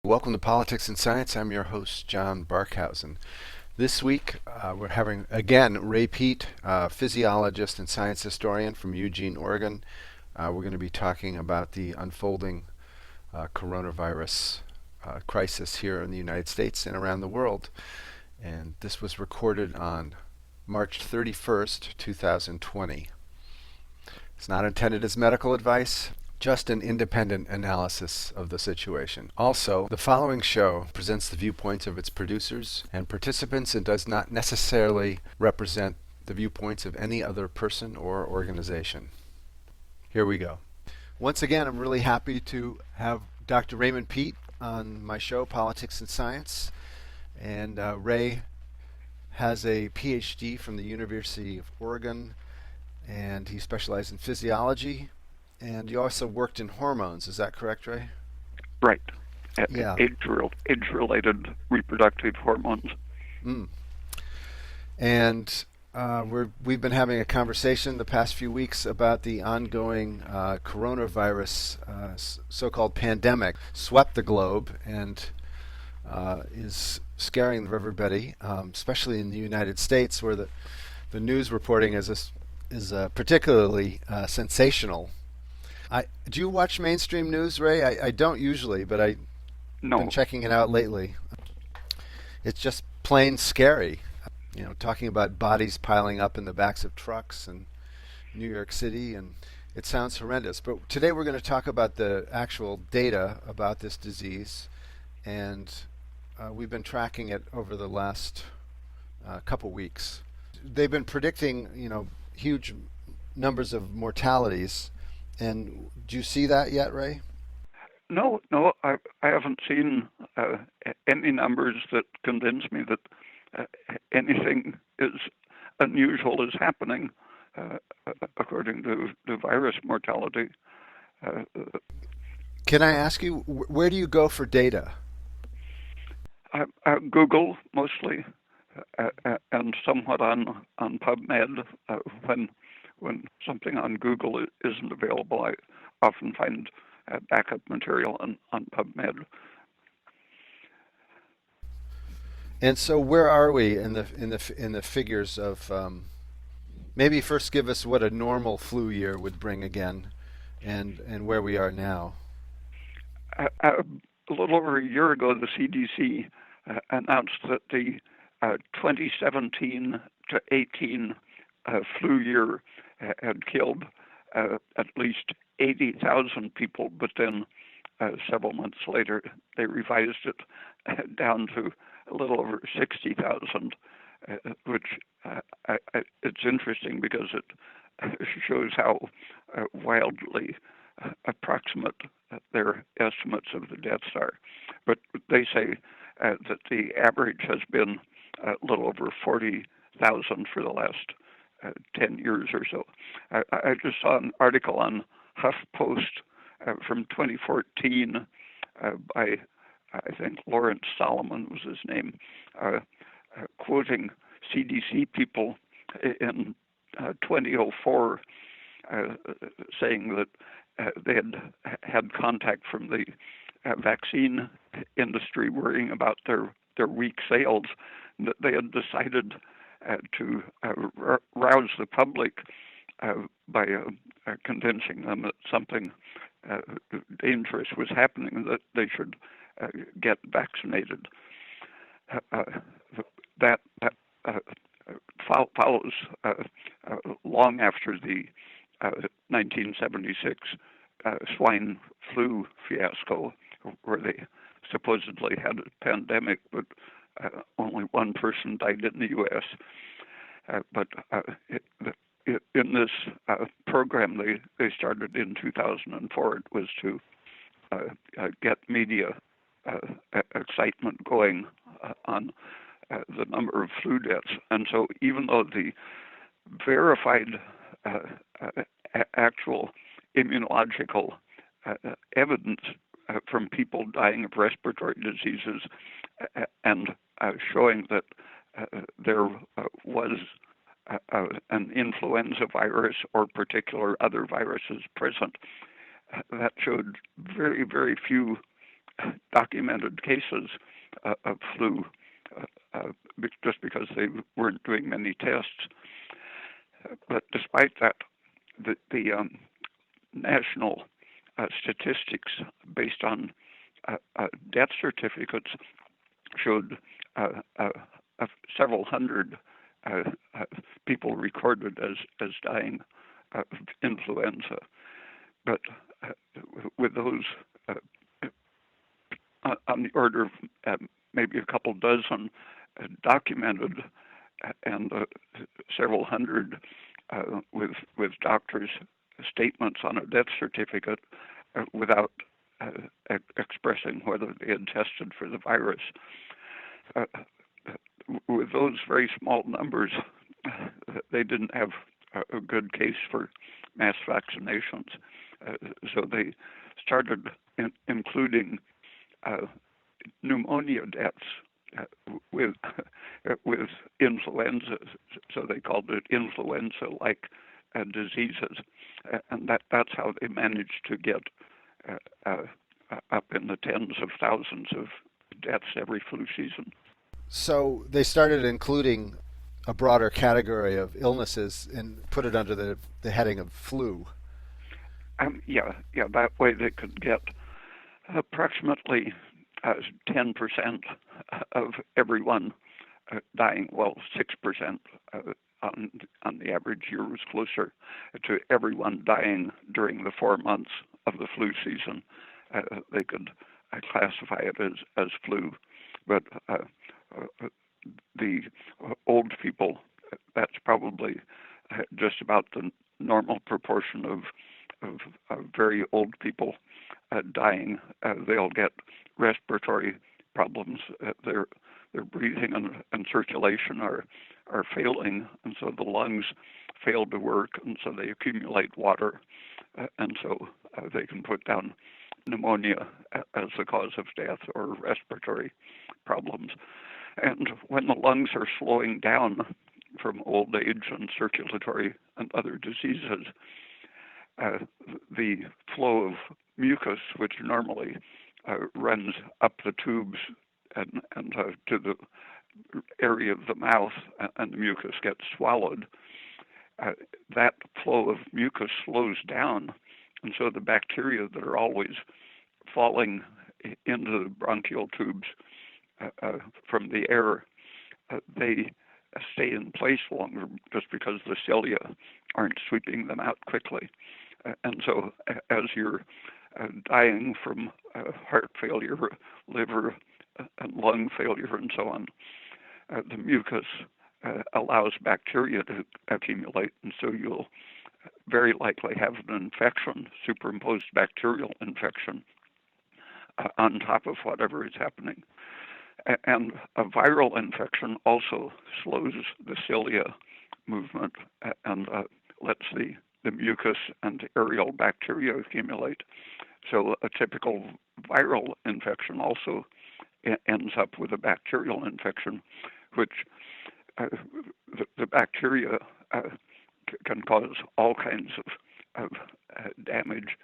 Welcome to Politics and Science. I'm your host, John Barkhausen. This week, we're having, again, Ray Peat, physiologist and science historian from Eugene, Oregon. We're going to be talking about the unfolding coronavirus crisis here in the United States and around the world. And this was recorded on March 31st, 2020. It's not intended as medical advice, just an independent analysis of the situation. Also, the following show presents the viewpoints of its producers and participants and does not necessarily represent the viewpoints of any other person or organization. Here we go. Once again, I'm really happy to have Dr. Raymond Peat on my show, Politics and Science. And Ray has a PhD from the University of Oregon, and he specialized in physiology. And you also worked in hormones, is that correct, Ray? Right. Yeah. Age-related reproductive hormones. Mm. And we've been having a conversation the past few weeks about the ongoing coronavirus, so-called pandemic, swept the globe and is scaring everybody, especially in the United States, where the news reporting is particularly sensational. Do you watch mainstream news, Ray? I don't usually, but I've been checking it out lately. It's just plain scary. Talking about bodies piling up in the backs of trucks in New York City, and it sounds horrendous. But today we're going to talk about the actual data about this disease, and we've been tracking it over the last couple weeks. They've been predicting, huge numbers of mortalities. And do you see that yet, Ray? No, I haven't seen any numbers that convince me that anything is unusual is happening according to the virus mortality. Can I ask you, where do you go for data? Google mostly, and somewhat on PubMed. When something on Google isn't available, I often find backup material on PubMed. And so, where are we in the figures of? Maybe first give us what a normal flu year would bring again, and where we are now. A little over a year ago, the CDC announced that the 2017 to 18 flu year had killed at least 80,000 people, but then several months later they revised it down to a little over 60,000, which it's interesting because it shows how wildly approximate their estimates of the deaths are. But they say that the average has been a little over 40,000 for the last 10 years or so. I just saw an article on HuffPost from 2014 by, I think, Lawrence Solomon was his name, quoting CDC people in 2004 saying that they had contact from the vaccine industry worrying about their weak sales, that they had decided to rouse the public by convincing them that something dangerous was happening, that they should get vaccinated. That follows long after the 1976 swine flu fiasco, where they supposedly had a pandemic, but only one person died in the U.S. But in this program they started in 2004, it was to get media excitement going on the number of flu deaths. And so even though the verified actual immunological evidence from people dying of respiratory diseases and showing that there was an influenza virus or particular other viruses present, that showed very, very few documented cases of flu just because they weren't doing many tests. But despite that, the national statistics based on death certificates showed several hundred people recorded as dying of influenza. But with those on the order of maybe a couple dozen documented and several hundred with doctors' statements on a death certificate without expressing whether they had tested for the virus. With those very small numbers, they didn't have a good case for mass vaccinations. So they started including pneumonia deaths with influenza. So they called it influenza-like diseases, and that's how they managed to get up in the tens of thousands of deaths every flu season. So they started including a broader category of illnesses and put it under the heading of flu. Yeah. That way they could get approximately 10% of everyone dying. Well, 6% on the average year was closer to everyone dying during the 4 months of the flu season. They could classify it as flu, but the old people, that's probably just about the normal proportion of very old people dying. They'll get respiratory problems. Their breathing and circulation are failing, and so the lungs fail to work, and so they accumulate water, and so they can put down pneumonia as the cause of death or respiratory problems. And when the lungs are slowing down from old age and circulatory and other diseases, the flow of mucus, which normally runs up the tubes and to the area of the mouth, and the mucus gets swallowed, that flow of mucus slows down, and so the bacteria that are always falling into the bronchial tubes from the air, they stay in place longer just because the cilia aren't sweeping them out quickly. And so as you're dying from heart failure, liver and lung failure and so on, the mucus allows bacteria to accumulate, and so you'll very likely have an infection, superimposed bacterial infection, on top of whatever is happening. And a viral infection also slows the cilia movement and lets the mucus and aerial bacteria accumulate. So a typical viral infection also ends up with a bacterial infection, which the bacteria can cause all kinds of damage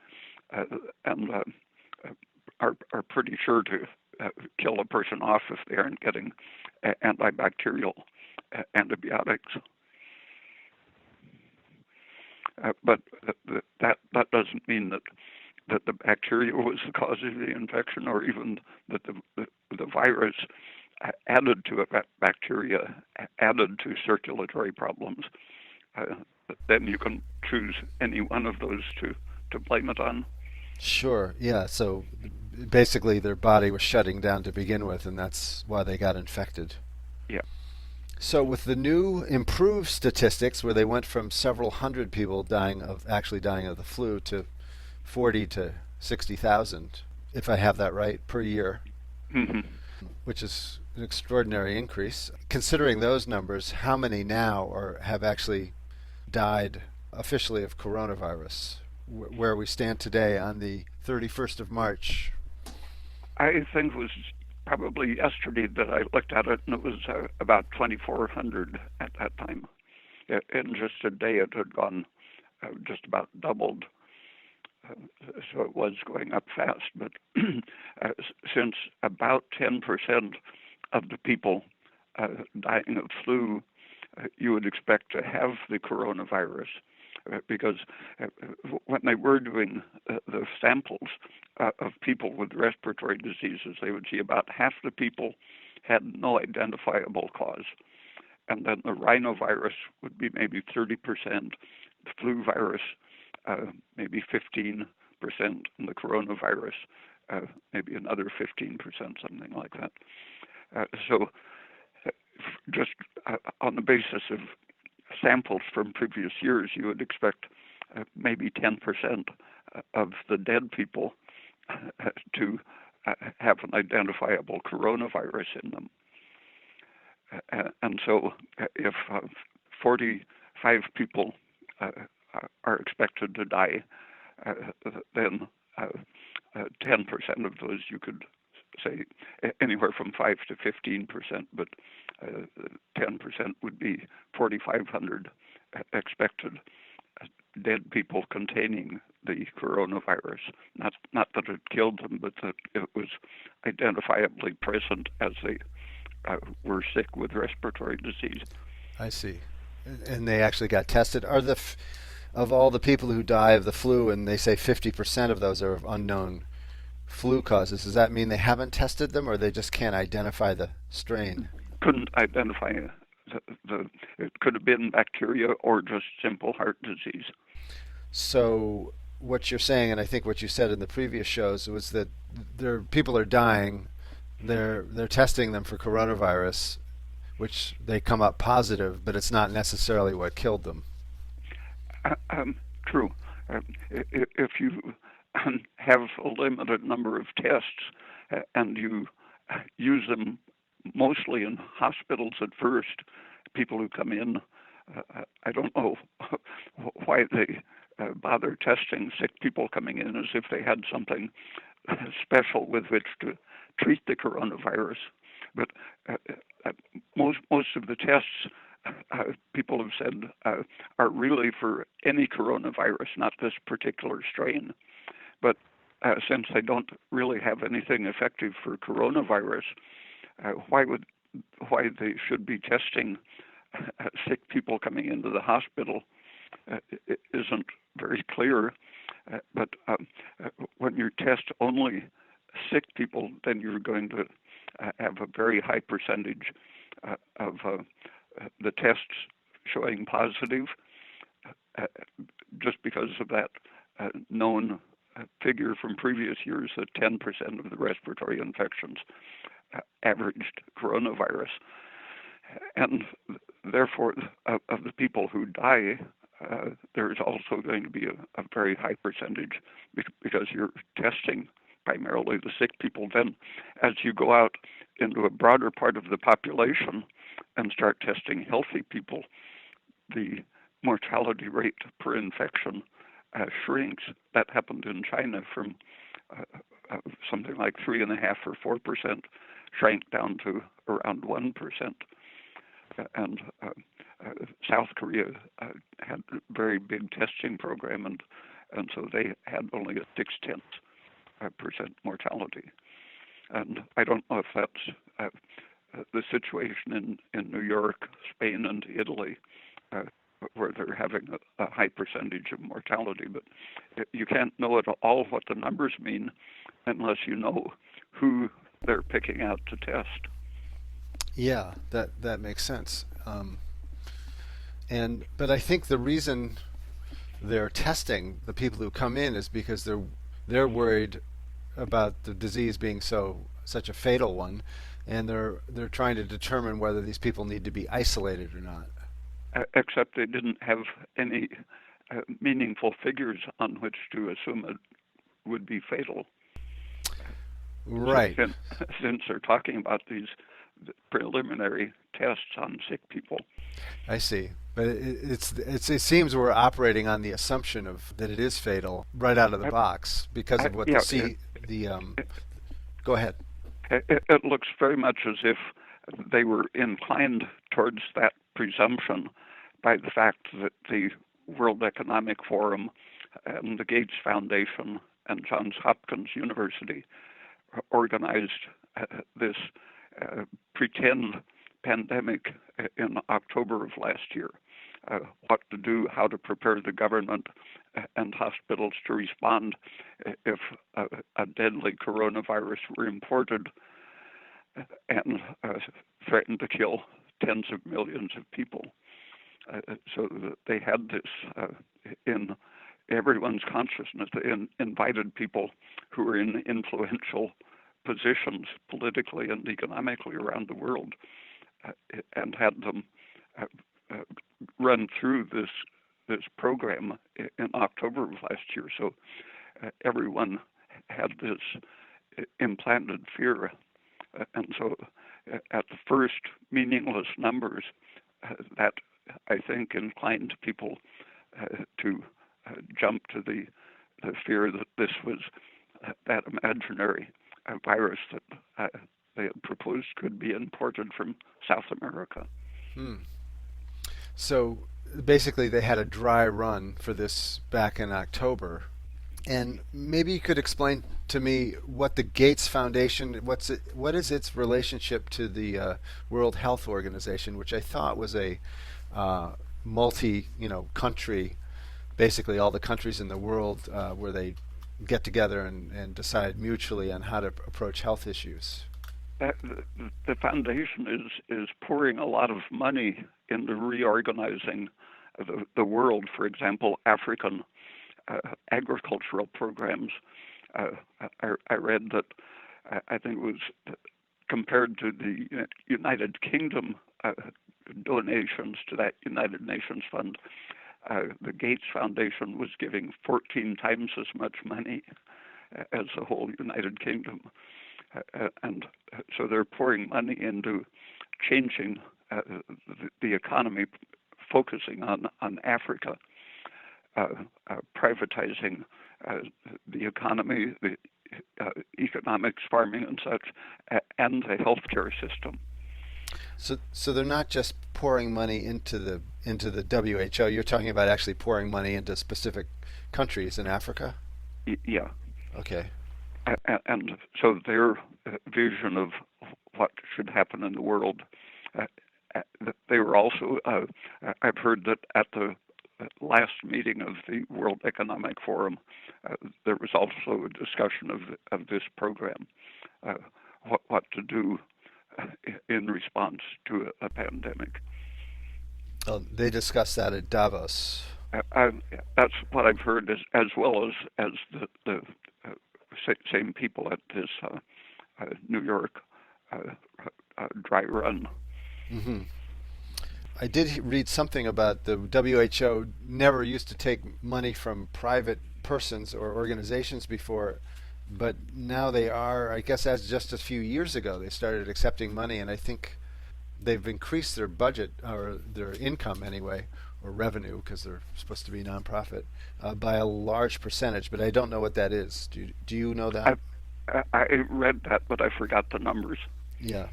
and are pretty sure to kill a person off if they aren't getting antibacterial antibiotics. But that doesn't mean that the bacteria was the cause of the infection, or even that the virus added to it, bacteria added to circulatory problems. Then you can choose any one of those to blame it on. Sure, yeah. So basically their body was shutting down to begin with, and that's why they got infected. Yeah. So with the new improved statistics, where they went from several hundred people actually dying of the flu to 40 to 60,000, if I have that right, per year, Mm-hmm. which is an extraordinary increase. Considering those numbers, how many now have actually died officially of coronavirus? Where we stand today on the 31st of March? I think it was probably yesterday that I looked at it, and it was about 2,400 at that time. In just a day, it had gone just about doubled. So it was going up fast, but since about 10% of the people dying of flu, you would expect to have the coronavirus, because when they were doing the samples of people with respiratory diseases, they would see about half the people had no identifiable cause. And then the rhinovirus would be maybe 30%, the flu virus maybe 15%, and the coronavirus maybe another 15%, something like that. So just on the basis of samples from previous years, you would expect maybe 10% of the dead people to have an identifiable coronavirus in them. And so if 45 people are expected to die, then 10% of those, you could say anywhere from 5 to 15%, but 10% would be 4,500 expected dead people containing the coronavirus. Not that it killed them, but that it was identifiably present as they were sick with respiratory disease. I see. And they actually got tested. Are of all the people who die of the flu, and they say 50% of those are of unknown flu causes, does that mean they haven't tested them, or they just can't identify the strain? Couldn't identify it could have been bacteria or just simple heart disease. So what you're saying, and I think what you said in the previous shows, was that people are dying. They're testing them for coronavirus, which they come up positive, but it's not necessarily what killed them. True. If you have a limited number of tests and you use them mostly in hospitals at first, people who come in, I don't know why they bother testing sick people coming in as if they had something special with which to treat the coronavirus. But most of the tests, people have said, are really for any coronavirus, not this particular strain. But since they don't really have anything effective for coronavirus, why they should be testing sick people coming into the hospital isn't very clear. But when you test only sick people, then you're going to have a very high percentage of the tests showing positive, just because of that known figure from previous years that 10% of the respiratory infections averaged coronavirus. And therefore, of the people who die, there's also going to be a very high percentage because you're testing primarily the sick people. Then as you go out into a broader part of the population and start testing healthy people, the mortality rate per infection shrinks. That happened in China from something like 3.5 or 4%, shrank down to around 1%. And South Korea had a very big testing program, and so they had only a 0.6% mortality. And I don't know if that's the situation in New York, Spain, and Italy, where they're having a high percentage of mortality. But you can't know at all what the numbers mean unless you know who they're picking out to test. Yeah, that makes sense. But I think the reason they're testing the people who come in is because they're worried about the disease being such a fatal one, and they're trying to determine whether these people need to be isolated or not. Except they didn't have any meaningful figures on which to assume it would be fatal. Right. Since they're talking about these preliminary tests on sick people. I see. But it seems we're operating on the assumption of that it is fatal right out of the box because of what Go ahead. It looks very much as if they were inclined towards that presumption by the fact that the World Economic Forum and the Gates Foundation and Johns Hopkins University organized this pretend pandemic in October of last year. What to do, how to prepare the government and hospitals to respond if a deadly coronavirus were imported and threatened to kill tens of millions of people. So they had this in everyone's consciousness. They invited people who were in influential positions politically and economically around the world and had them run through this program in October of last year. So everyone had this implanted fear. And so at the first meaningless numbers, that I think inclined people to jump to the fear that this was that imaginary virus that they had proposed could be imported from South America. So basically, they had a dry run for this back in October. And maybe you could explain to me what the Gates Foundation, what is its relationship to the World Health Organization, which I thought was a multi, country, basically all the countries in the world where they get together and decide mutually on how to approach health issues. The foundation is pouring a lot of money into reorganizing the world. For example, African agricultural programs. I read that I think it was compared to the United Kingdom donations to that United Nations fund, the Gates Foundation was giving 14 times as much money as the whole United Kingdom. And so they're pouring money into changing the economy, focusing on Africa, privatizing the economy, the economics, farming and such, and the healthcare system. So they're not just pouring money into the WHO. You're talking about actually pouring money into specific countries in Africa? Yeah. Okay. And so their vision of what should happen in the world, they were also, I've heard that at the last meeting of the World Economic Forum, there was also a discussion of this program, what to do in response to a pandemic. Oh, they discussed that at Davos. That's what I've heard, as well as the same people at this New York dry run. Mm-hmm. I did read something about the WHO never used to take money from private persons or organizations before, but now they are. I guess as just a few years ago they started accepting money, and I think they've increased their budget or their income anyway, or revenue, because they're supposed to be nonprofit, by a large percentage. But I don't know what that is. Do you know that? I read that, but I forgot the numbers. Yeah.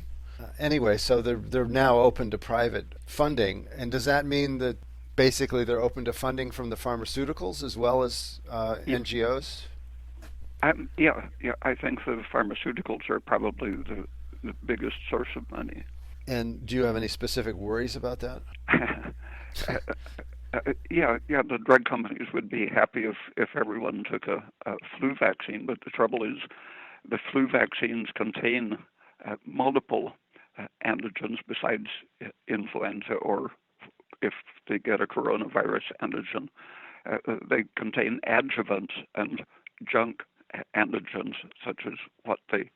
Anyway, so they're now open to private funding, and does that mean that basically they're open to funding from the pharmaceuticals as well as NGOs? Yeah. I think the pharmaceuticals are probably the biggest source of money. And do you have any specific worries about that? Yeah. The drug companies would be happy if everyone took a flu vaccine, but the trouble is, the flu vaccines contain multiple antigens besides influenza, or if they get a coronavirus antigen, they contain adjuvants and junk antigens, such as what they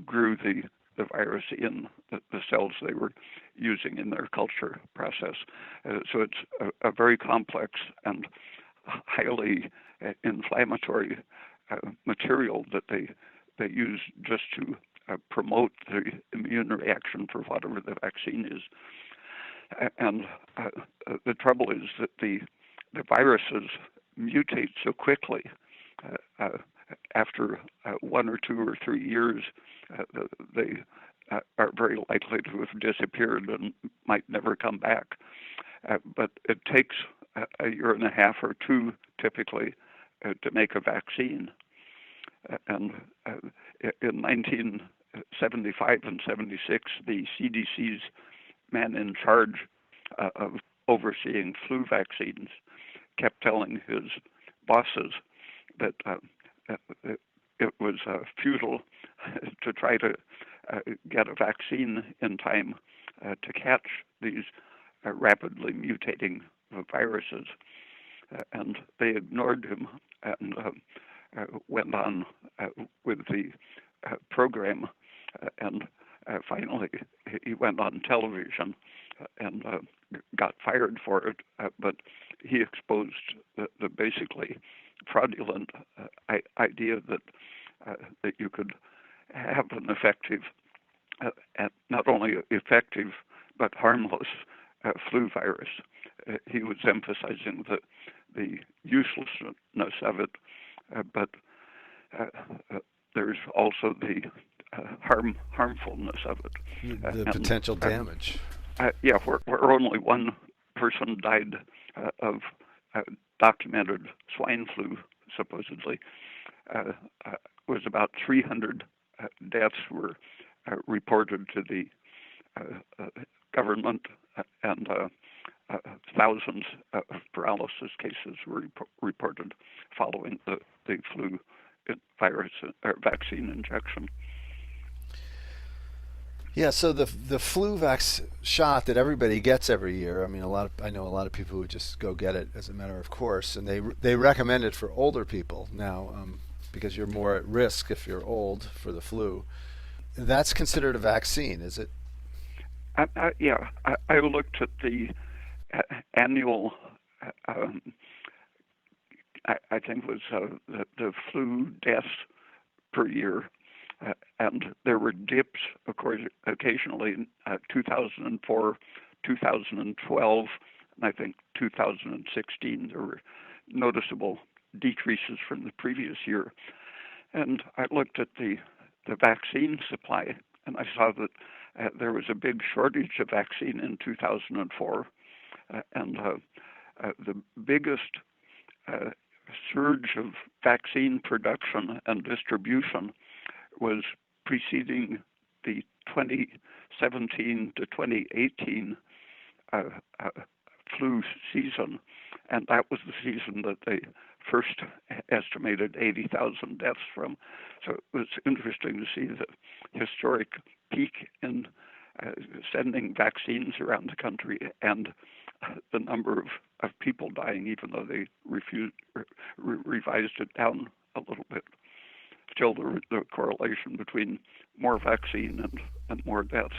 grew the virus in, the cells they were using in their culture process. So it's a very complex and highly inflammatory material that they use just to promote the immune reaction for whatever the vaccine is. And the trouble is that the viruses mutate so quickly. After 1 or 2 or 3 years, they are very likely to have disappeared and might never come back. But it takes a year and a half or 2 typically to make a vaccine. And in 1975 and 76, the CDC's man in charge of overseeing flu vaccines kept telling his bosses that it was futile to try to get a vaccine in time to catch these rapidly mutating viruses. And they ignored him and went on with the program. And finally, he went on television and got fired for it. But he exposed the basically fraudulent idea that you could have an effective, not only effective but harmless flu virus. He was emphasizing the uselessness of it, but there's also the harmfulness of it. The potential damage. Where only one person died of documented swine flu, supposedly, was about 300 deaths were reported to the government, and thousands of paralysis cases were reported following the flu virus or vaccine injection. Yeah, so the flu shot that everybody gets every year. I mean, I know a lot of people who just go get it as a matter of course, and they recommend it for older people now because you're more at risk if you're old for the flu. That's considered a vaccine, is it? I looked at the annual. I think it was the flu deaths per year. And there were dips, of course, occasionally in 2004, 2012, and I think 2016. There were noticeable decreases from the previous year. And I looked at the vaccine supply, and I saw that there was a big shortage of vaccine in 2004. And the biggest surge of vaccine production and distribution was preceding the 2017 to 2018 flu season, and that was the season that they first estimated 80,000 deaths from. So it was interesting to see the historic peak in sending vaccines around the country and the number of people dying, even though they revised it down a little bit. Still, the correlation between more vaccine and more deaths.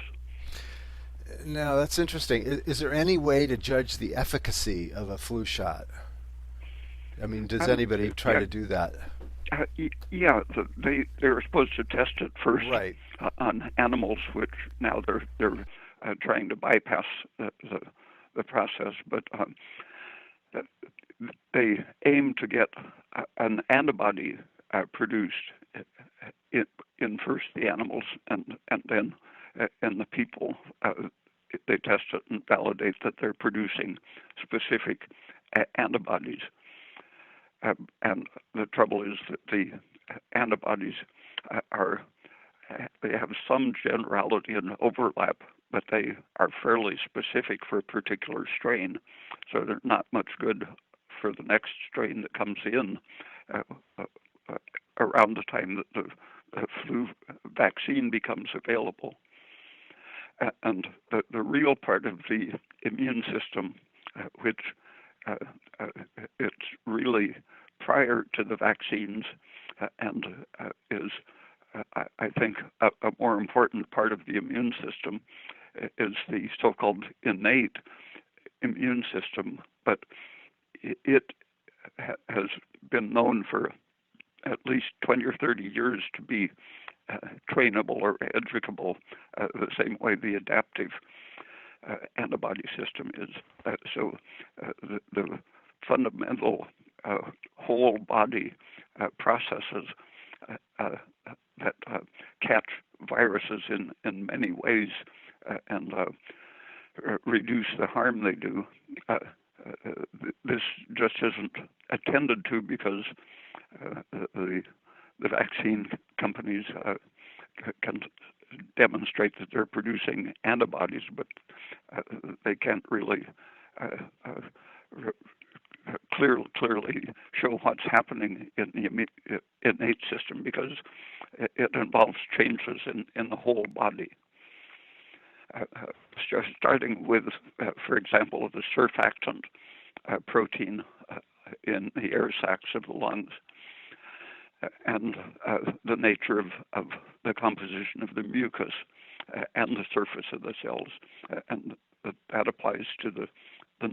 Now, that's interesting. Is there any way to judge the efficacy of a flu shot? I mean, does anybody try to do that? They were supposed to test it first right. On animals, which now they're trying to bypass the process, but they aim to get an antibody produced in first the animals and then in the people. They test it and validate that they're producing specific antibodies. And the trouble is that the antibodies they have some generality and overlap, but they are fairly specific for a particular strain. So they're not much good for the next strain that comes in around the time that the flu vaccine becomes available. And the real part of the immune system, which it's really prior to the vaccines and is, I think, a more important part of the immune system is the so-called innate immune system. But it has been known for at least 20 or 30 years to be trainable or educable the same way the adaptive antibody system is. So the fundamental whole body processes that catch viruses in many ways and reduce the harm they do. This just isn't attended to because the vaccine companies can demonstrate that they're producing antibodies, but they can't really clearly show what's happening in the innate system because it involves changes in the whole body. Starting with, for example, the surfactant protein in the air sacs of the lungs, and the nature of the composition of the mucus and the surface of the cells, and that applies to the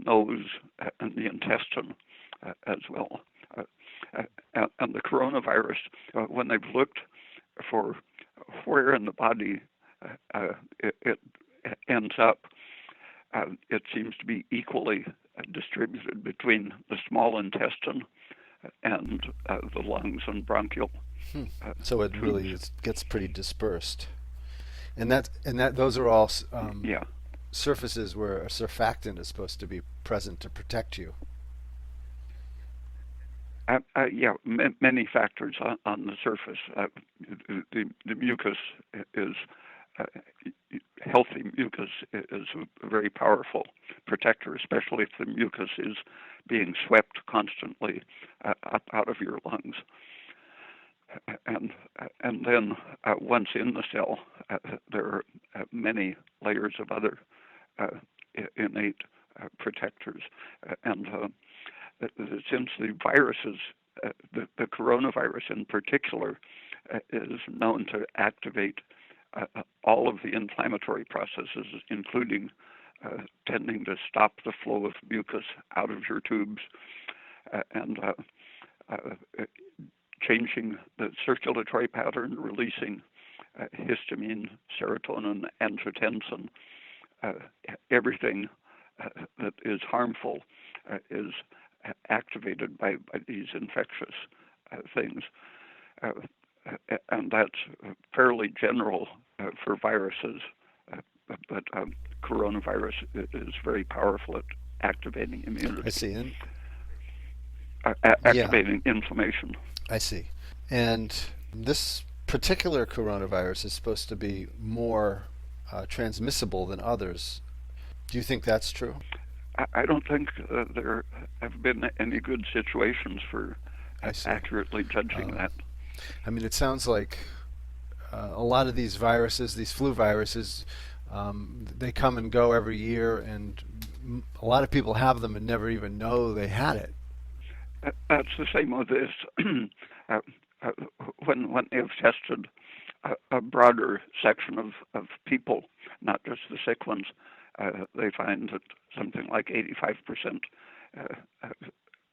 nose and the intestine as well. And the coronavirus, when they've looked for where in the body it ends up, it seems to be equally distributed between the small intestine and the lungs and bronchial So it tubes. really gets pretty dispersed, and those are all Yeah. surfaces where a surfactant is supposed to be present to protect you. Yeah, many factors on the surface. The mucus is healthy mucus is a very powerful protector, especially if the mucus is being swept constantly up out of your lungs. And then once in the cell, there are many layers of other innate protectors. And since the viruses, the coronavirus in particular, is known to activate all of the inflammatory processes, including tending to stop the flow of mucus out of your tubes and changing the circulatory pattern, releasing histamine, serotonin, angiotensin. Everything that is harmful is activated by these infectious things. And that's fairly general for viruses, but coronavirus is very powerful at activating immunity. I see. And activating inflammation. I see. And this particular coronavirus is supposed to be more transmissible than others. Do you think that's true? I don't think there have been any good situations for accurately judging that. I mean, it sounds like a lot of these viruses, these flu viruses, they come and go every year, and a lot of people have them and never even know they had it. That's the same with this. When they've tested a broader section of people, not just the sick ones, they find that something like 85%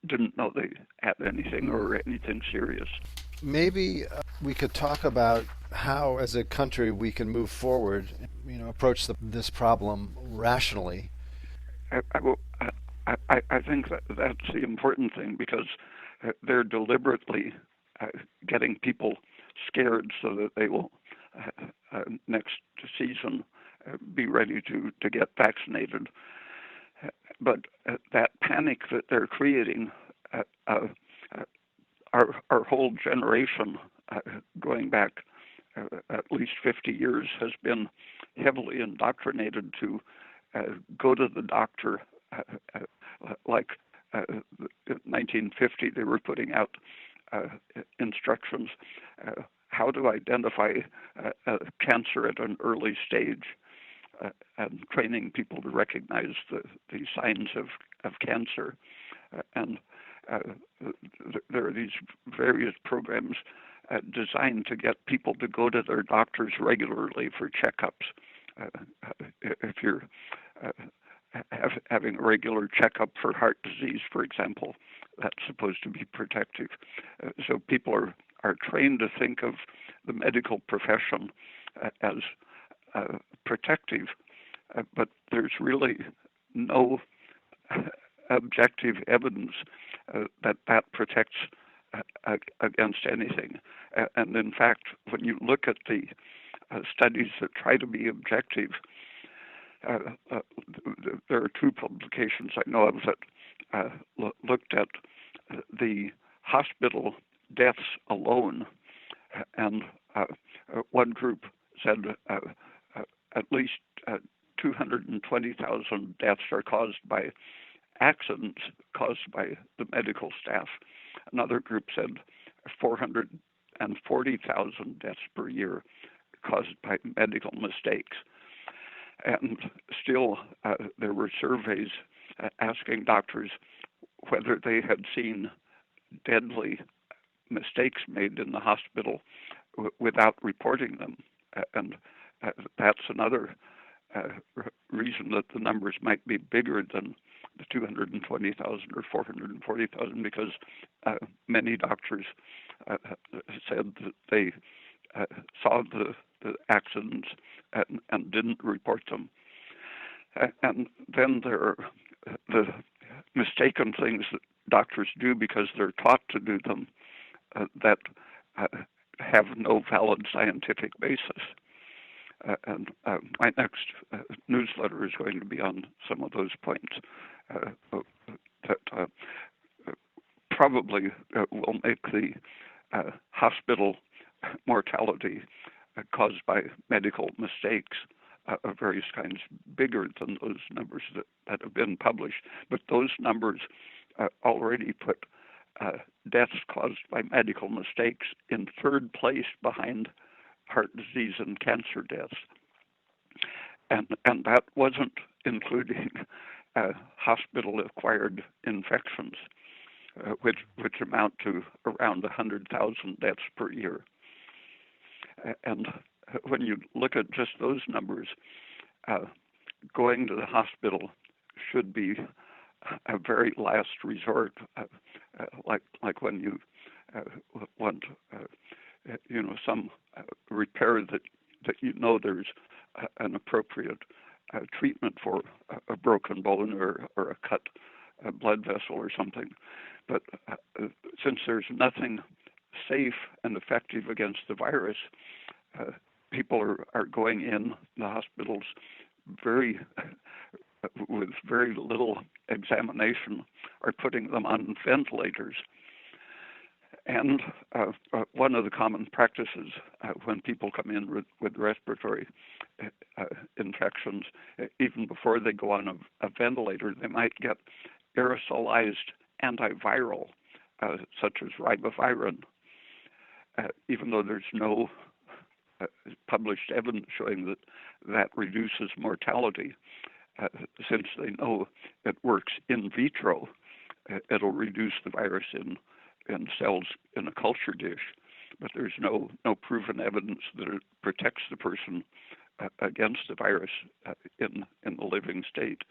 didn't know they had anything or anything serious. Maybe we could talk about how, as a country, we can move forward, approach this problem rationally. I think that's the important thing, because they're deliberately getting people scared so that they will next season be ready to get vaccinated. But that panic that they're creating, our whole generation, going back at least 50 years, has been heavily indoctrinated to go to the doctor. Like in 1950, they were putting out instructions how to identify cancer at an early stage, and training people to recognize the signs of cancer. And there are these various programs designed to get people to go to their doctors regularly for checkups. If you're having a regular checkup for heart disease, for example, that's supposed to be protective. So people are trained to think of the medical profession as protective, but there's really no objective evidence that protects against anything. And in fact, when you look at the studies that try to be objective, there are two publications I know of that looked at the hospital deaths alone And one group said at least 220,000 deaths are caused by accidents caused by the medical staff. Another group said 440,000 deaths per year caused by medical mistakes. And still, there were surveys asking doctors whether they had seen deadly mistakes made in the hospital without reporting them. And that's another reason that the numbers might be bigger than the 220,000 or 440,000, because many doctors said that they saw the accidents and didn't report them. And then there are the mistaken things that doctors do because they're taught to do them that have no valid scientific basis. And my next newsletter is going to be on some of those points that probably will make the hospital mortality caused by medical mistakes of various kinds bigger than those numbers that have been published. But those numbers already put deaths caused by medical mistakes in third place behind heart disease and cancer deaths. And that wasn't including hospital-acquired infections, which amount to around 100,000 deaths per year. And when you look at just those numbers, going to the hospital should be a very last resort, like when you want, some repair that you know there's an appropriate treatment for a broken bone or a cut blood vessel or something. But since there's nothing safe and effective against the virus, people are going in the hospitals with very little examination, or putting them on ventilators. And one of the common practices when people come in with respiratory infections, even before they go on a ventilator, they might get aerosolized antiviral, such as ribavirin, even though there's no published evidence showing that reduces mortality. Since they know it works in vitro, it'll reduce the virus in cells in a culture dish, but there's no proven evidence that it protects the person against the virus in the living state.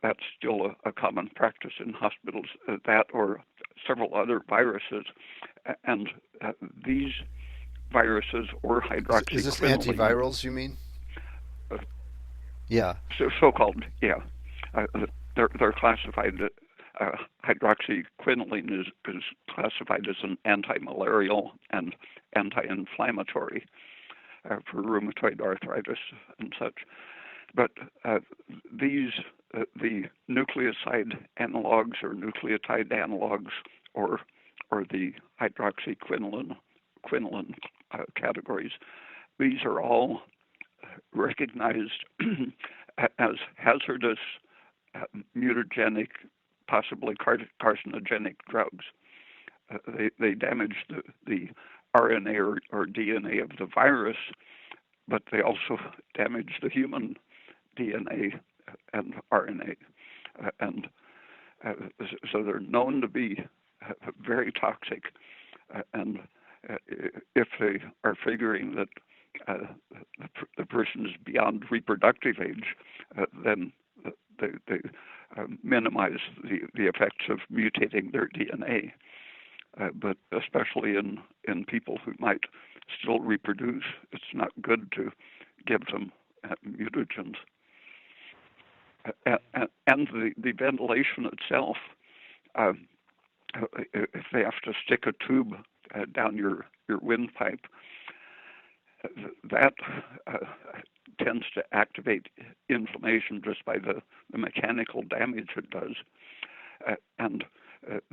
That's still a common practice in hospitals, that or several other viruses. And these viruses or hydroxyquinoline. Is this antivirals, you mean? Yeah. So-called, yeah. They're classified. Hydroxyquinoline is classified as an anti-malarial and anti-inflammatory for rheumatoid arthritis and such. But these, the nucleoside analogs or nucleotide analogs, or the hydroxyquinoline categories, these are all recognized as hazardous, mutagenic, possibly carcinogenic drugs. They damage the RNA or DNA of the virus, but they also damage the human DNA and RNA. And so they're known to be very toxic. And if they are figuring that the person is beyond reproductive age, then they minimize the effects of mutating their DNA. But especially in people who might still reproduce, it's not good to give them mutagens. And the ventilation itself, if they have to stick a tube down your windpipe, that tends to activate inflammation just by the mechanical damage it does. And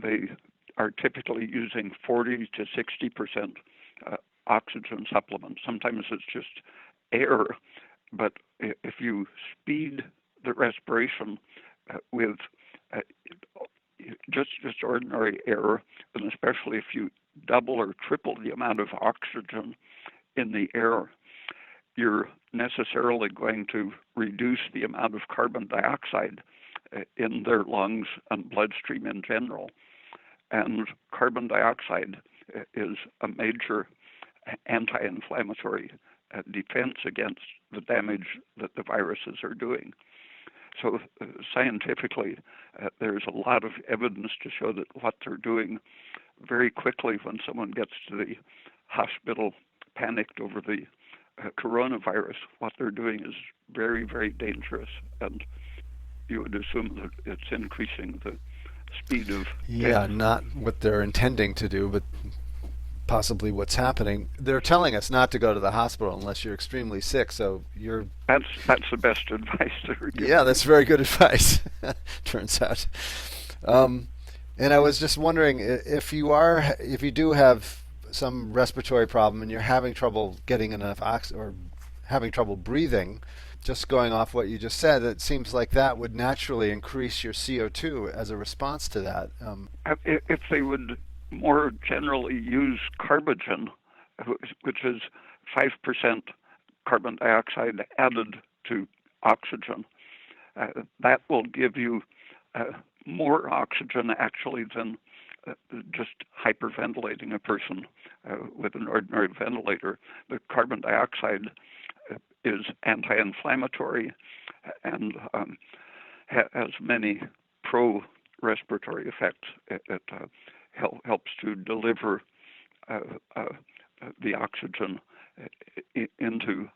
they are typically using 40 to 60% oxygen supplements. Sometimes it's just air, but if you speed the respiration with just ordinary air, and especially if you double or triple the amount of oxygen in the air, you're necessarily going to reduce the amount of carbon dioxide in their lungs and bloodstream in general. And carbon dioxide is a major anti-inflammatory defense against the damage that the viruses are doing. So scientifically, there's a lot of evidence to show that what they're doing very quickly when someone gets to the hospital panicked over the coronavirus, what they're doing is very, very dangerous. And you would assume that it's increasing the speed of death. Not what they're intending to do, but possibly what's happening. They're telling us not to go to the hospital unless you're extremely sick, so you're... That's the best advice they're giving. Yeah, that's very good advice, turns out. And I was just wondering, if you do have some respiratory problem and you're having trouble getting enough oxygen or having trouble breathing, just going off what you just said, it seems like that would naturally increase your CO2 as a response to that. If they would more generally use carbogen, which is 5% carbon dioxide added to oxygen, that will give you more oxygen actually than just hyperventilating a person with an ordinary ventilator. The carbon dioxide is anti-inflammatory and has many pro-respiratory effects. It helps to deliver the oxygen into,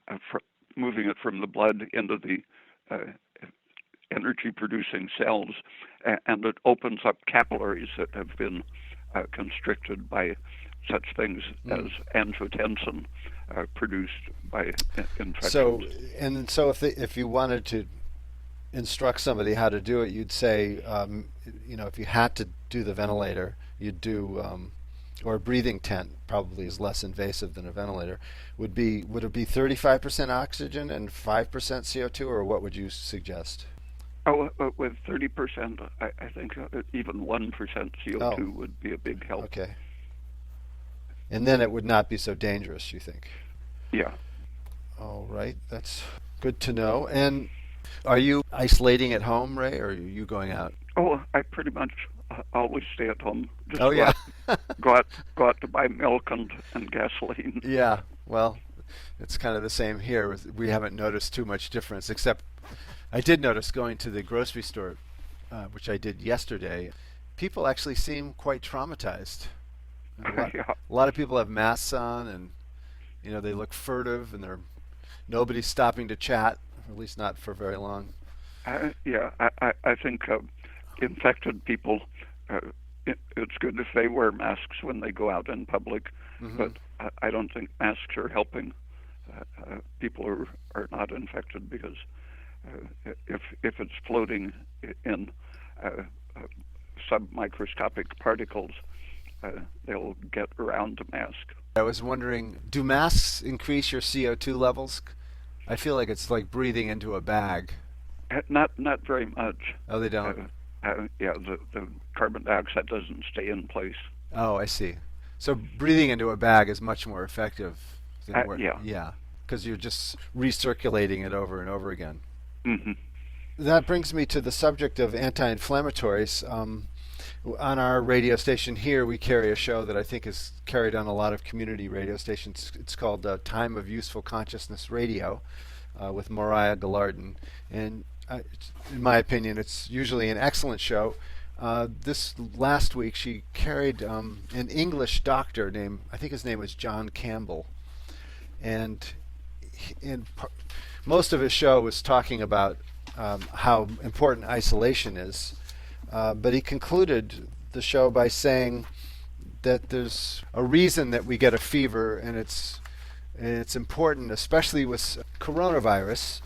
moving it from the blood into the energy-producing cells, and it opens up capillaries that have been constricted by such things as angiotensin produced by infections. So if you wanted to instruct somebody how to do it, you'd say, if you had to do the ventilator, you'd do, or a breathing tent probably is less invasive than a ventilator. Would it be 35% oxygen and 5% CO2, or what would you suggest? Oh, with 30%, I think even 1% CO2 would be a big help. Okay. And then it would not be so dangerous, you think? Yeah. All right. That's good to know. And are you isolating at home, Ray, or are you going out? Oh, I pretty much always stay at home. Just go out to buy milk and gasoline. Yeah. Well, it's kind of the same here. We haven't noticed too much difference, except I did notice going to the grocery store, which I did yesterday. People actually seem quite traumatized. A lot of people have masks on, and they look furtive, and nobody's stopping to chat, at least not for very long. I think infected people, it's good if they wear masks when they go out in public, but I don't think masks are helping people who are not infected, because if it's floating in submicroscopic particles, they'll get around the mask. I was wondering, do masks increase your CO2 levels? I feel like it's like breathing into a bag. Not very much. Oh, they don't? The carbon dioxide doesn't stay in place. Oh, I see. So breathing into a bag is much more effective than yeah, because you're just recirculating it over and over again. Mm-hmm. That brings me to the subject of anti-inflammatories. On our radio station here, we carry a show that I think is carried on a lot of community radio stations. It's called Time of Useful Consciousness Radio with Mariah Gallardin. And in my opinion, it's usually an excellent show. This last week, she carried an English doctor named, I think his name was John Campbell. And most of his show was talking about how important isolation is. But he concluded the show by saying that there's a reason that we get a fever, and it's important, especially with coronavirus.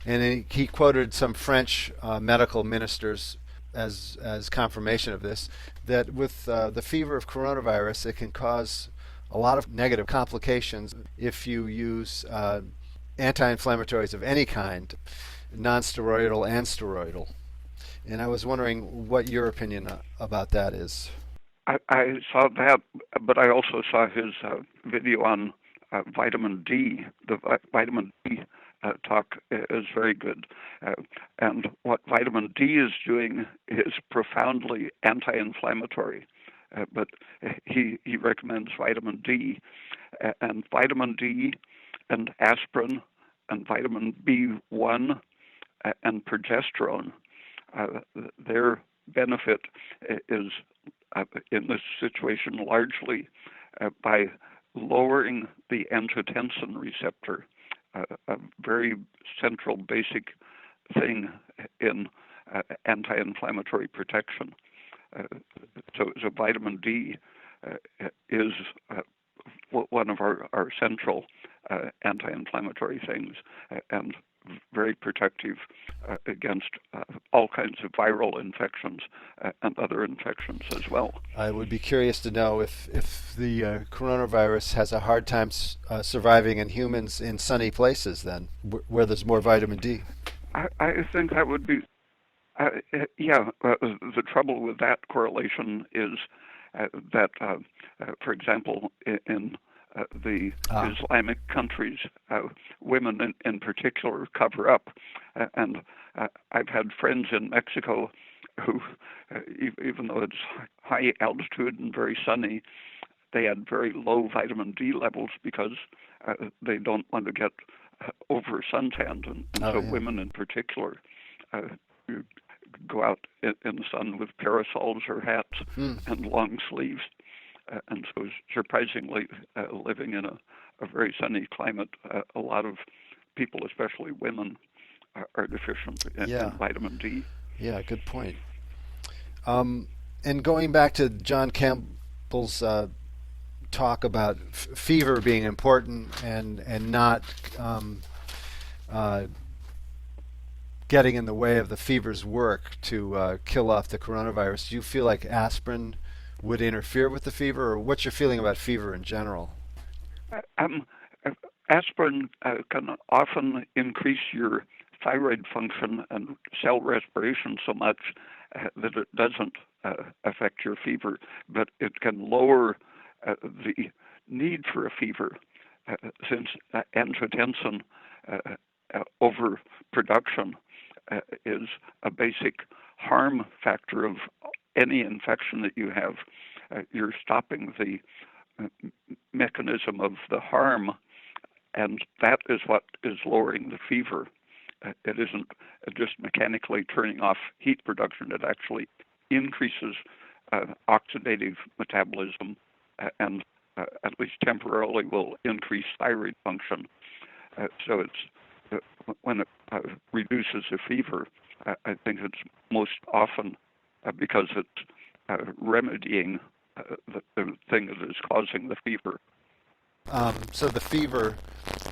And he quoted some French medical ministers as confirmation of this, that with the fever of coronavirus, it can cause a lot of negative complications if you use anti-inflammatories of any kind, non-steroidal and steroidal. And I was wondering what your opinion about that is. I saw that, but I also saw his video on vitamin D. The vitamin D talk is very good. And what vitamin D is doing is profoundly anti-inflammatory. But he recommends vitamin D. And vitamin D and aspirin and vitamin B1 and progesterone, their benefit is in this situation largely by lowering the angiotensin receptor, a very central basic thing in anti-inflammatory protection. So vitamin D is one of our central anti-inflammatory things, and very protective against all kinds of viral infections and other infections as well. I would be curious to know if the coronavirus has a hard time surviving in humans in sunny places, then, where there's more vitamin D. I think that would be, the trouble with that correlation is that, for example, in the Islamic countries, women in particular cover up. And I've had friends in Mexico who, even though it's high altitude and very sunny, they had very low vitamin D levels because they don't want to get over suntanned. And so women in particular go out in the sun with parasols or hats and long sleeves. And so surprisingly, living in a very sunny climate, a lot of people, especially women, are deficient in vitamin D. Yeah, good point. And going back to John Campbell's talk about fever being important and not getting in the way of the fever's work to kill off the coronavirus, do you feel like aspirin would interfere with the fever, or what's your feeling about fever in general? Aspirin can often increase your thyroid function and cell respiration so much that it doesn't affect your fever, but it can lower the need for a fever since angiotensin overproduction is a basic harm factor of any infection that you have. You're stopping the mechanism of the harm, and that is what is lowering the fever. It isn't just mechanically turning off heat production. It actually increases oxidative metabolism and at least temporarily will increase thyroid function. So it's when it reduces the fever, I think it's most often because it's remedying the thing that is causing the fever. So the fever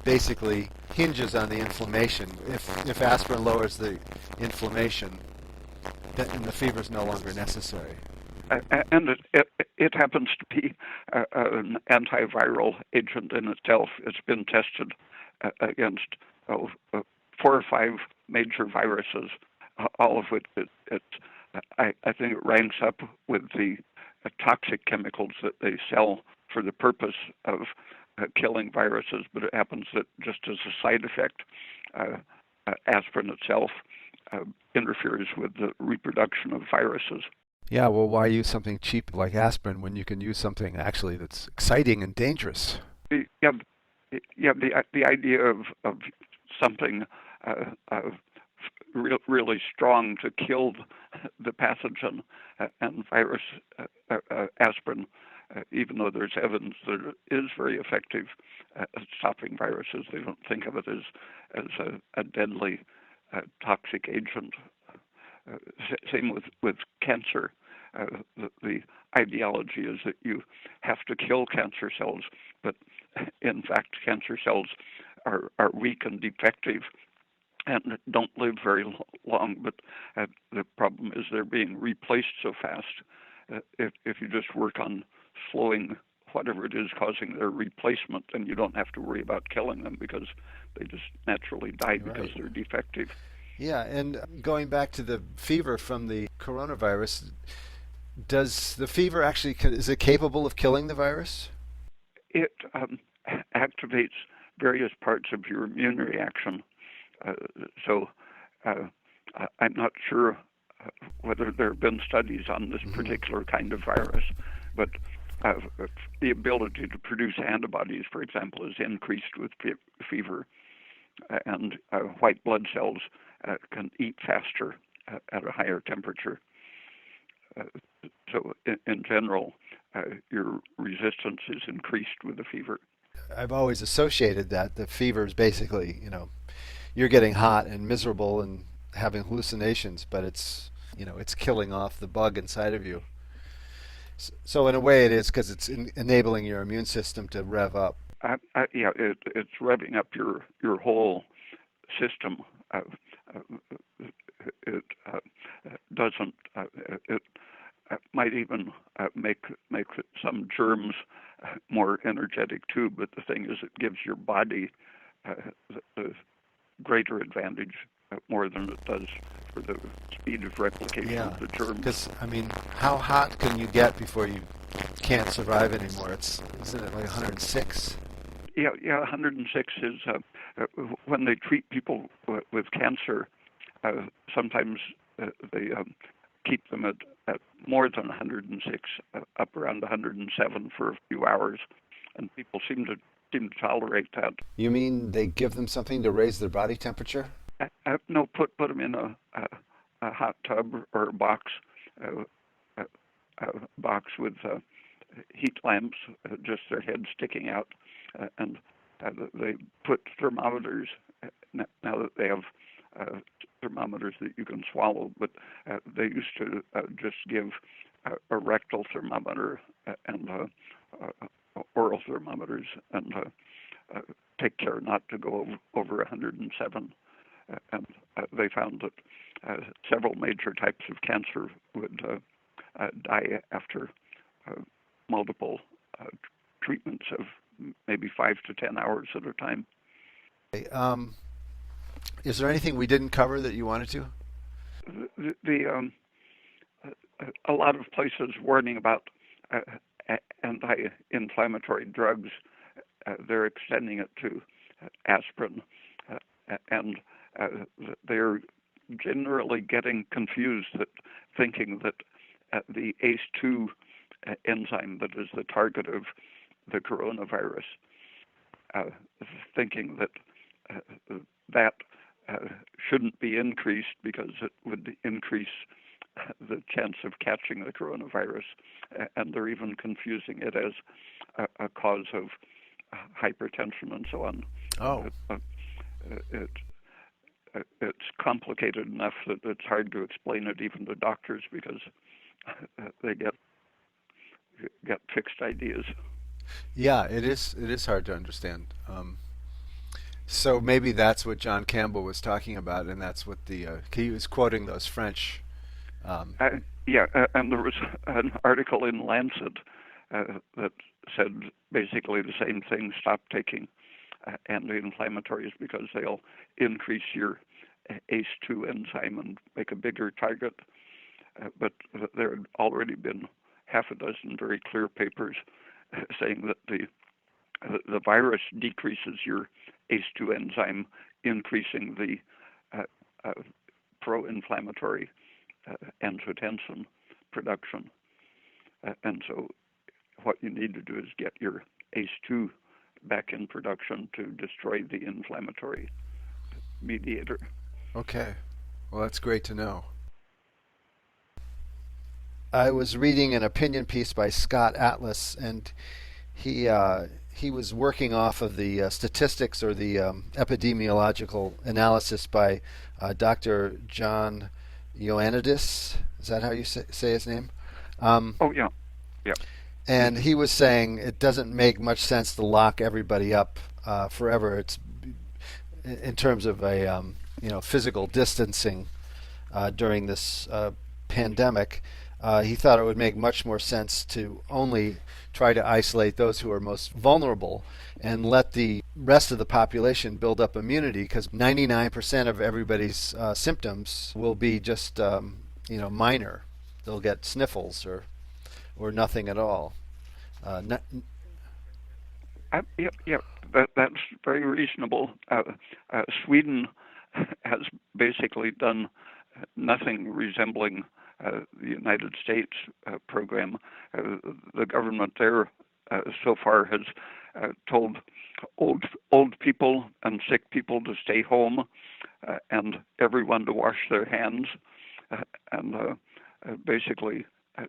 basically hinges on the inflammation. If aspirin lowers the inflammation, then the fever is no longer necessary. And it happens to be an antiviral agent in itself. It's been tested against 4 or 5 major viruses, all of which I think it ranks up with the toxic chemicals that they sell for the purpose of killing viruses, but it happens that just as a side effect, aspirin itself interferes with the reproduction of viruses. Yeah, well, why use something cheap like aspirin when you can use something actually that's exciting and dangerous? The idea of something really strong to kill the pathogen and virus, aspirin, even though there's evidence that it is very effective at stopping viruses, they don't think of it as a deadly toxic agent. Same with cancer. The ideology is that you have to kill cancer cells, but in fact, cancer cells are weak and defective, and don't live very long. But the problem is they're being replaced so fast. If you just work on slowing whatever it is causing their replacement, then you don't have to worry about killing them because they just naturally die because Right. they're defective. Yeah, and going back to the fever from the coronavirus, does the fever actually, is it capable of killing the virus? It activates various parts of your immune reaction. Uh, so uh, I'm not sure whether there have been studies on this Hmm. particular kind of virus, but uh, the ability to produce antibodies, for example, is increased with fever, and white blood cells can eat faster at a higher temperature. Uh, so, in general, your resistance is increased with the fever. I've always associated that the fever is basically, you're getting hot and miserable and having hallucinations, but it's killing off the bug inside of you. So in a way, it is because it's enabling your immune system to rev up. Yeah, it's revving up your whole system. Uh, it doesn't. It might even make some germs more energetic too. But the thing is, it gives your body uh, the greater advantage more than it does for the speed of replication Yeah, of the germs. because I mean, how hot can you get before you can't survive anymore? Isn't it like 106? Yeah. 106 is when they treat people with cancer. Sometimes they keep them at more than 106, up around 107 for a few hours, and people seem to tolerate that. You mean they give them something to raise their body temperature? No, put them in a hot tub or a box, uh, a, a box with heat lamps, just their heads sticking out, and they put thermometers. Now that they have thermometers that you can swallow, but they used to just give a rectal thermometer and oral thermometers, and uh, take care not to go over 107. And they found that several major types of cancer would die after uh, multiple treatments of maybe 5 to 10 hours at a time. Okay, is there anything we didn't cover that you wanted to? A lot of places warning about uh, anti-inflammatory drugs. They're extending it to aspirin, and uh, they're generally getting confused, thinking that the ACE2 enzyme that is the target of the coronavirus, uh, thinking that that shouldn't be increased because it would increase the chance of catching the coronavirus, and they're even confusing it as a cause of hypertension and so on. Oh, It, it's complicated enough that it's hard to explain it even to doctors because they get fixed ideas. yeah, it is. It is hard to understand. So maybe that's what John Campbell was talking about, and that's what he was quoting those French. Um, Yeah, and there was an article in Lancet that said basically the same thing: stop taking anti-inflammatories because they'll increase your ACE2 enzyme and make a bigger target. But there had already been half a dozen very clear papers saying that the virus decreases your ACE2 enzyme, increasing the uh, pro-inflammatory angiotensin production. And so what you need to do is get your ACE2 back in production to destroy the inflammatory mediator. okay, well, that's great to know. I was reading an opinion piece by Scott Atlas, and he was working off of the statistics or the epidemiological analysis by Dr. John Ioannidis. Is that how you say his name? Um, Oh, yeah, yeah. and he was saying it doesn't make much sense to lock everybody up forever. It's in terms of physical distancing during this pandemic, he thought it would make much more sense to only try to isolate those who are most vulnerable and let the rest of the population build up immunity, because 99% of everybody's symptoms will be just minor. They'll get sniffles or nothing at all. Not, Yeah, that's very reasonable. Sweden has basically done nothing resembling the United States program. The government there so far has told old people and sick people to stay home, and everyone to wash their hands, and basically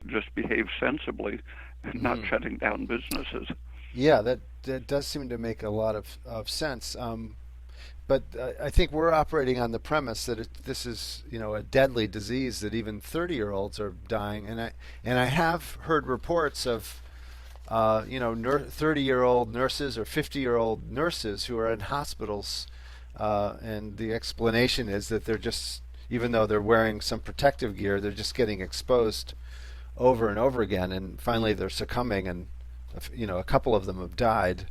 just behave sensibly, not shutting down businesses. yeah, that does seem to make a lot of sense. But I think we're operating on the premise that this is, a deadly disease that even 30-year-olds are dying, and I have heard reports of 30-year-old nurses or 50-year-old nurses who are in hospitals, and the explanation is that they're just, even though they're wearing some protective gear, they're just getting exposed over and over again, and finally they're succumbing, and a couple of them have died,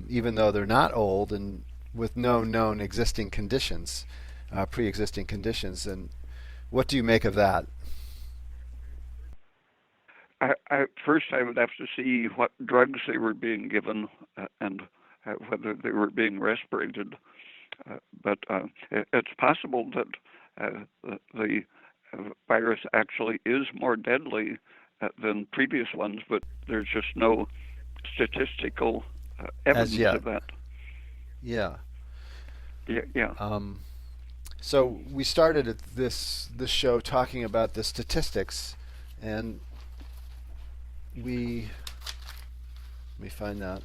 even though they're not old and with no known existing conditions, pre-existing conditions. And what do you make of that? First, I would have to see what drugs they were being given, and whether they were being respirated. But it's possible that the virus actually is more deadly than previous ones, but there's just no statistical As evidence yet. of that. Yeah. Yeah. So we started at this show talking about the statistics, and we let me find that.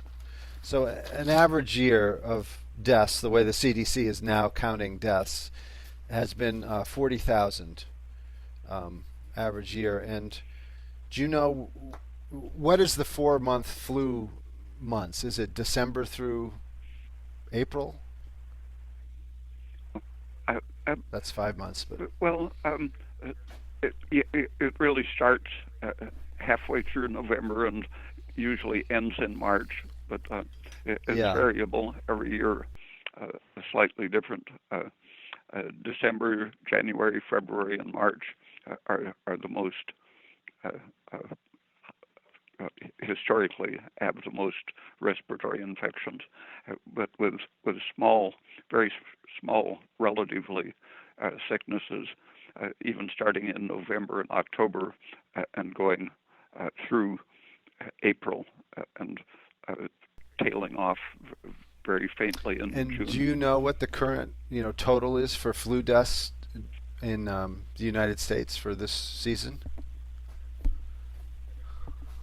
So an average year of deaths, the way the CDC is now counting deaths, has been 40,000 average year. And do you know what is the 4-month flu months? Is it December through April? I, I, That's 5 months, but well, it really starts halfway through November and usually ends in March, but it's yeah, variable every year, slightly different. December, January, February, and March are the most uh, uh, historically have the most respiratory infections, but with small, very small, relatively sicknesses, even starting in November and October, and going through April, and tailing off very faintly in and do June. you know what the current total is for flu deaths in the United States for this season?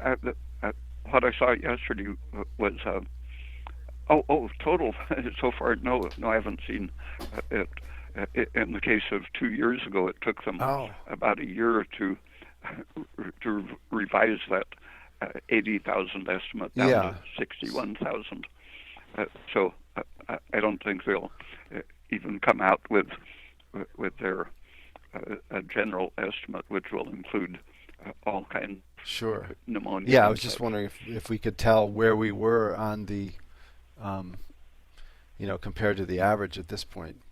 Uh, what I saw yesterday was total so far. No, I haven't seen it. In the case of 2 years ago, it took them Oh, about a year to revise that 80,000 estimate down yeah, to 61,000. So I don't think they'll even come out with their general estimate, which will include all kinds sure. of pneumonia Yeah, I and was just such. wondering if we could tell where we were on the um, compared to the average at this point,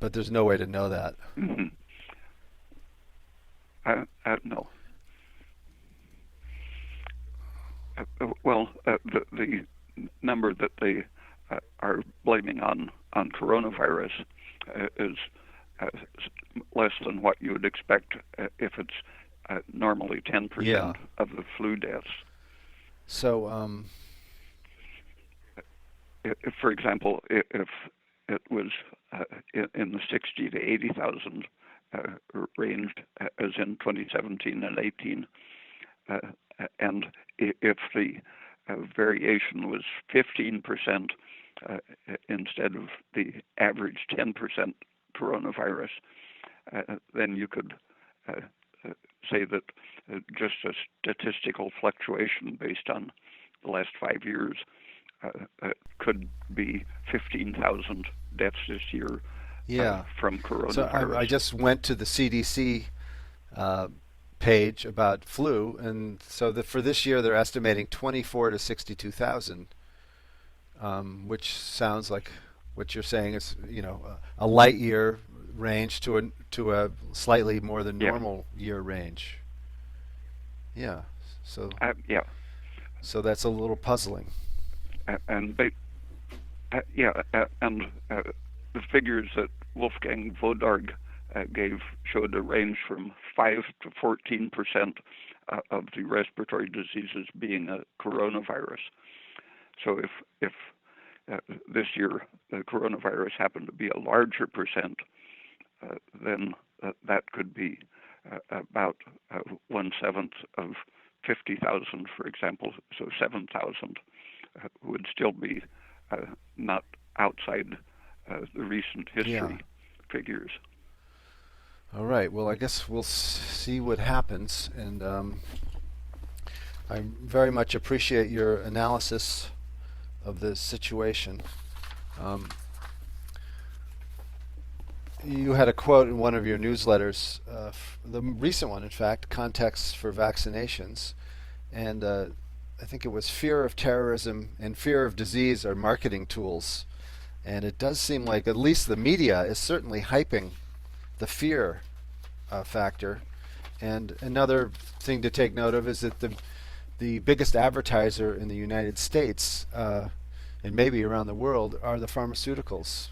but there's no way to know that. Mm-hmm. No. Well, the number that they are blaming on coronavirus is uh, less than what you would expect if it's normally Yeah. 10% of the flu deaths. So, For example, if it was in the 60 to 80,000 range, as in 2017 and 18, uh, and if the variation was 15% instead of the average 10% coronavirus, then you could uh, say that just a statistical fluctuation based on the last 5 years could be 15,000 deaths this year, Yeah. from So I coronavirus. just went to the CDC uh, page about flu, and so for this year they're estimating 24 to 62,000, which sounds like what you're saying is, a light year range to a slightly more than Yeah, normal year range. Yeah. So yeah, so that's a little puzzling. and the figures that Wolfgang Vodarg gave showed a range from 5 to 14% of the respiratory diseases being a coronavirus. So if this year the coronavirus happened to be a larger percent, then that could be about 1/7 of 50,000, for example. So 7,000 would still be not outside the recent Yeah. history figures. All right. Well, I guess we'll see what happens, and I very much appreciate your analysis of the situation. Um, you had a quote in one of your newsletters, the recent one, in fact, Context for Vaccinations, and I think it was fear of terrorism and fear of disease are marketing tools. And it does seem like at least the media is certainly hyping the fear factor. And another thing to take note of is that the biggest advertiser in the United States and maybe around the world are the pharmaceuticals.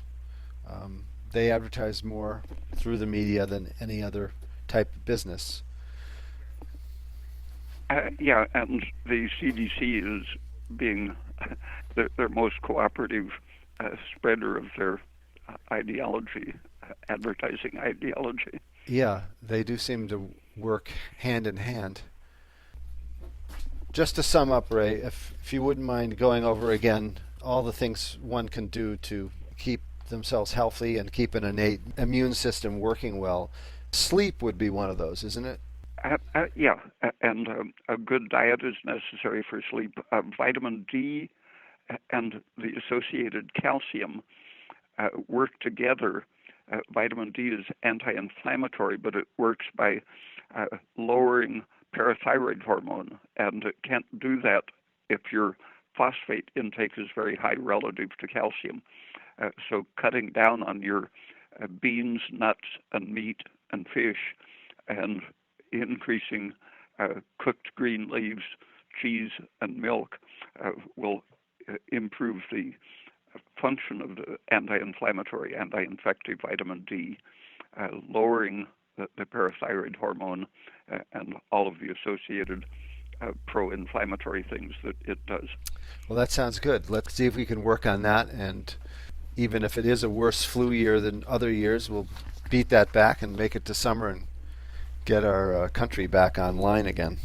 They advertise more through the media than any other type of business. Yeah, and the CDC is being their most cooperative spreader of their ideology, advertising ideology. Yeah, they do seem to work hand in hand. Just to sum up, Ray, if you wouldn't mind going over again all the things one can do to keep themselves healthy and keep an innate immune system working well, sleep would be one of those, isn't it? Yeah, and a good diet is necessary for sleep. Vitamin D and the associated calcium work together. Vitamin D is anti-inflammatory, but it works by lowering parathyroid hormone, and it can't do that if your phosphate intake is very high relative to calcium. So cutting down on your beans, nuts, and meat and fish, and increasing cooked green leaves, cheese, and milk will improve the function of the anti-inflammatory, anti-infective vitamin D, lowering the parathyroid hormone and all of the associated pro-inflammatory things that it does. Well, that sounds good. Let's see if we can work on that. And even if it is a worse flu year than other years, we'll beat that back and make it to summer and get our country back online again.